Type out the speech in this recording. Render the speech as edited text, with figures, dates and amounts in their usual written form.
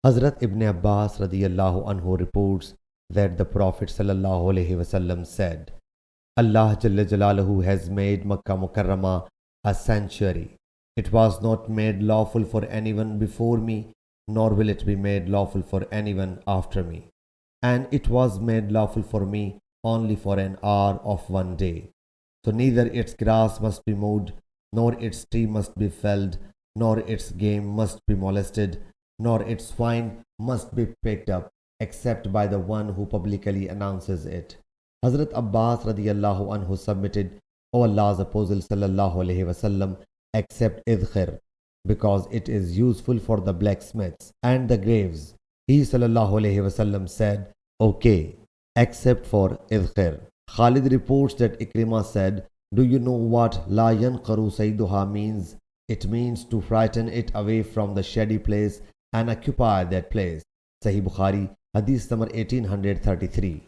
Hazrat Ibn Abbas radiyallahu anhu reports that the Prophet sallallahu alaihi wasallam said, Allah Jalla Jalaluhu has made Makkah Mukarramah a sanctuary. It was not made lawful for anyone before me, nor will it be made lawful for anyone after me. And it was made lawful for me only for an hour of one day. So neither its grass must be mowed, nor its tree must be felled, nor its game must be molested, nor its swine must be picked up, except by the one who publicly announces it. Hazrat Abbas radiyallahu anhu submitted, O Allah's Apostle sallallahu alaihi wasallam, except idkhir, because it is useful for the blacksmiths and the graves. He sallallahu alaihi wasallam said, okay, except for idkhir. Khalid reports that Ikrimah said, do you know what la yanqaru sayduha means? It means to frighten it away from the shady place and occupy that place. Sahih Bukhari, Hadith number 1833.